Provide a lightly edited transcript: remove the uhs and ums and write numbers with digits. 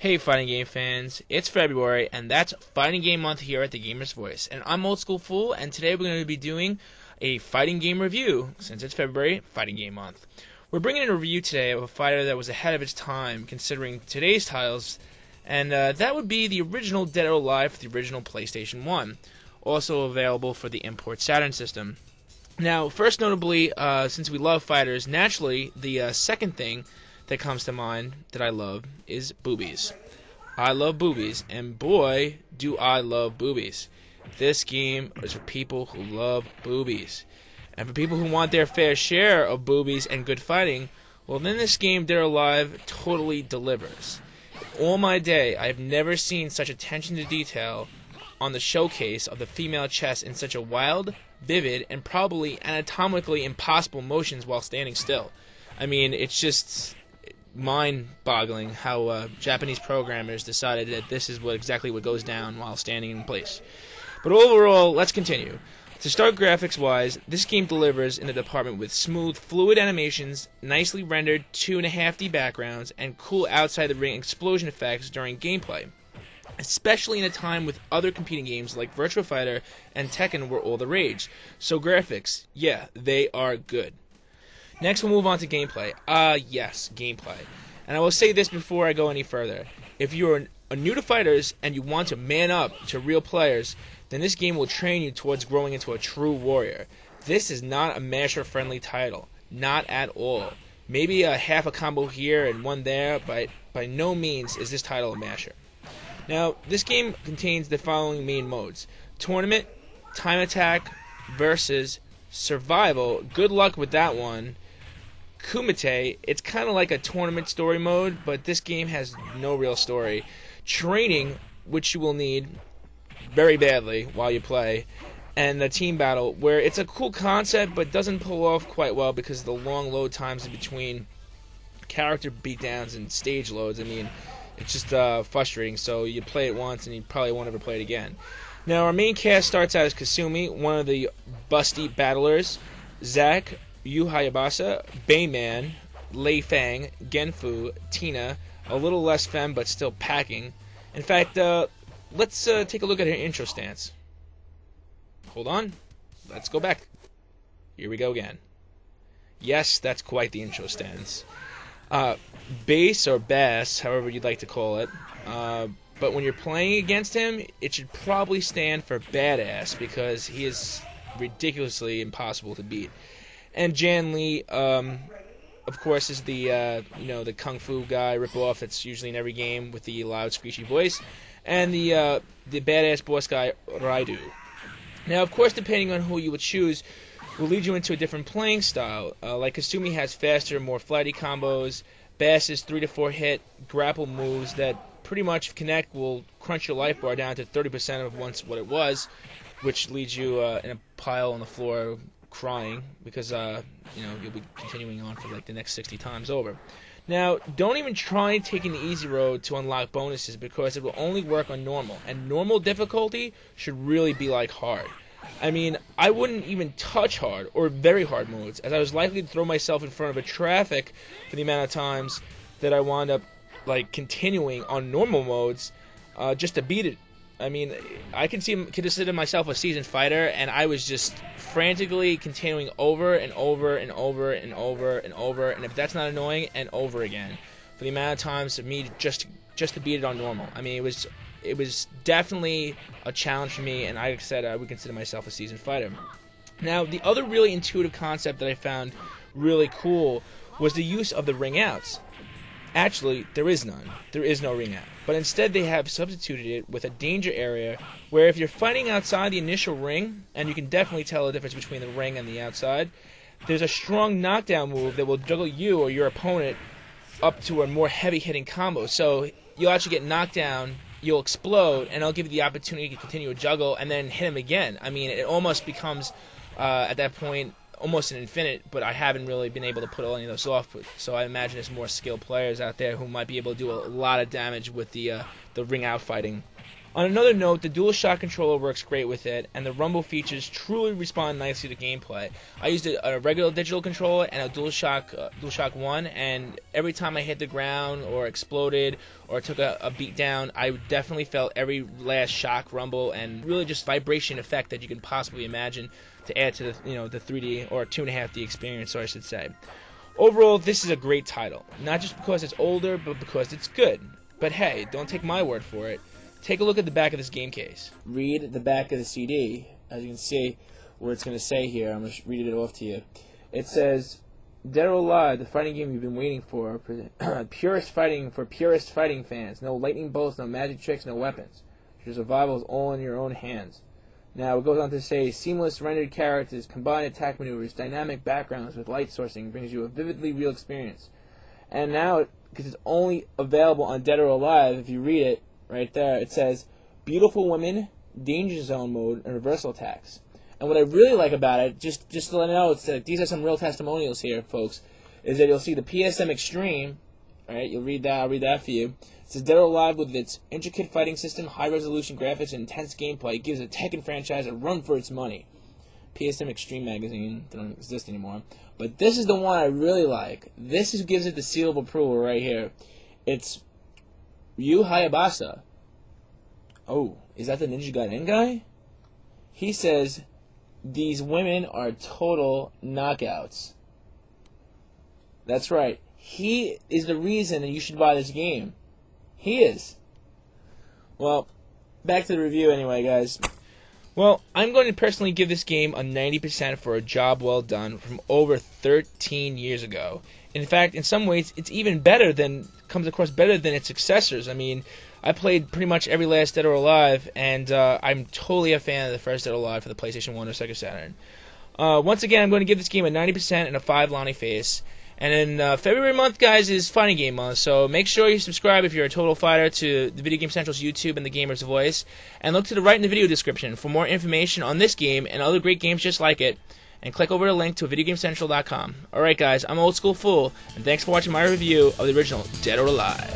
Hey fighting game fans, it's February and that's fighting game month here at the Gamer's Voice, and I'm Old School Fool, and today we're going to be doing a fighting game review. Since it's February, fighting game month, we're bringing in a review today of a fighter that was ahead of its time considering today's titles, and that would be the original Dead or Alive for the original PlayStation 1, also available for the import Saturn system. Now, first notably, since we love fighters, naturally the second thing that comes to mind that I love is boobies. I love boobies, and boy, do I love boobies. This game is for people who love boobies. And for people who want their fair share of boobies and good fighting, well then this game, Dead or Alive, totally delivers. In all my day, I have never seen such attention to detail on the showcase of the female chest in such a wild, vivid, and probably anatomically impossible motions while standing still. I mean, it's just mind-boggling how Japanese programmers decided that this is exactly what goes down while standing in place. But overall, let's continue. To start graphics-wise, this game delivers in the department with smooth, fluid animations, nicely rendered 2.5D backgrounds, and cool outside-the-ring explosion effects during gameplay, especially in a time with other competing games like Virtua Fighter and Tekken were all the rage. So graphics, yeah, they are good. Next, we'll move on to gameplay. Yes, gameplay. And I will say this before I go any further. If you're new to fighters and you want to man up to real players, then this game will train you towards growing into a true warrior. This is not a masher-friendly title. Not at all. Maybe a half a combo here and one there, but by no means is this title a masher. Now, this game contains the following main modes: Tournament, Time Attack, Versus, Survival. Good luck with that one. Kumite, it's kind of like a tournament story mode, but this game has no real story. Training, which you will need very badly while you play, and the team battle, where it's a cool concept but doesn't pull off quite well because of the long load times in between character beatdowns and stage loads. I mean, it's just frustrating, so you play it once and you probably won't ever play it again. Now, our main cast starts out as Kasumi, one of the busty battlers, Zack, Yu Hayabasa, Bayman, Lei Fang, Genfu, Tina, a little less femme but still packing. In fact, let's take a look at her intro stance. Hold on. Let's go back. Here we go again. Yes, that's quite the intro stance. Bass or bass, however you'd like to call it. But when you're playing against him, it should probably stand for badass because he is ridiculously impossible to beat. And Jan Lee, of course, is the the kung fu guy ripoff that's usually in every game with the loud, screechy voice, and the badass boss guy Raidu. Now, of course, depending on who you would choose, will lead you into a different playing style. Like Kasumi has faster, more flighty combos. Bass's 3 to 4 hit grapple moves that pretty much connect will crunch your life bar down to 30% of once what it was, which leaves you in a pile on the floor crying because you'll be continuing on for like the next 60 times over. Now, don't even try taking the easy road to unlock bonuses because it will only work on normal, and normal difficulty should really be like hard. I mean, I wouldn't even touch hard or very hard modes, as I was likely to throw myself in front of a traffic for the amount of times that I wound up like continuing on normal modes just to beat it. I mean, I consider myself a seasoned fighter, and I was just frantically continuing over and over and over and over and over, and if that's not annoying, and over again, for the amount of times of me just to beat it on normal. I mean, it was definitely a challenge for me, and like I said, I would consider myself a seasoned fighter. Now, the other really intuitive concept that I found really cool was the use of the ring outs. Actually, there is none. There is no ring out. But instead they have substituted it with a danger area where if you're fighting outside the initial ring, and you can definitely tell the difference between the ring and the outside, there's a strong knockdown move that will juggle you or your opponent up to a more heavy-hitting combo. So you'll actually get knocked down, you'll explode, and it'll give you the opportunity to continue a juggle and then hit him again. I mean, it almost becomes, at that point, almost an infinite, but I haven't really been able to put any of those off. So I imagine there's more skilled players out there who might be able to do a lot of damage with the ring out fighting. On another note, the Dualshock Controller works great with it, and the rumble features truly respond nicely to gameplay. I used a regular digital controller and a Dualshock 1, and every time I hit the ground or exploded or took a beat down, I definitely felt every last shock, rumble, and really just vibration effect that you can possibly imagine to add to the 3D or 2.5D experience, so I should say. Overall, this is a great title, not just because it's older, but because it's good. But hey, don't take my word for it. Take a look at the back of this game case. Read the back of the CD. As you can see, where it's going to say here, I'm going to read it off to you. It says, Dead or Alive, the fighting game you've been waiting for. Purist fighting fans. No lightning bolts, no magic tricks, no weapons. Your survival is all in your own hands. Now, it goes on to say, seamless rendered characters, combined attack maneuvers, dynamic backgrounds with light sourcing brings you a vividly real experience. And now, because it's only available on Dead or Alive, if you read it, right there, it says, beautiful women, danger zone mode, and reversal attacks. And what I really like about it, just to let you know, it's these are some real testimonials here, folks, is that you'll see the PSM Extreme, right, you'll read that, I'll read that for you. It says, Dead or Alive, with its intricate fighting system, high-resolution graphics, and intense gameplay, gives the Tekken franchise a run for its money. PSM Extreme magazine, they don't exist anymore. But this is the one I really like. This gives it the seal of approval right here. It's Yu Hayabasa. Oh, is that the Ninja Gaiden guy? He says, these women are total knockouts. That's right. He is the reason that you should buy this game. He is. Well, back to the review anyway, guys. Well, I'm going to personally give this game a 90% for a job well done from over 13 years ago. In fact, in some ways, it's even comes across better than its successors. I mean, I played pretty much every last Dead or Alive, and I'm totally a fan of the first Dead or Alive for the PlayStation 1 or Sega Saturn. Once again, I'm going to give this game a 90% and a 5 Lonnie face. And in February month, guys, is Fighting Game Month, so make sure you subscribe if you're a total fighter to the Video Game Central's YouTube and the Gamer's Voice, and look to the right in the video description for more information on this game and other great games just like it, and click over the link to VideoGameCentral.com. Alright guys, I'm Old School Fool, and thanks for watching my review of the original Dead or Alive.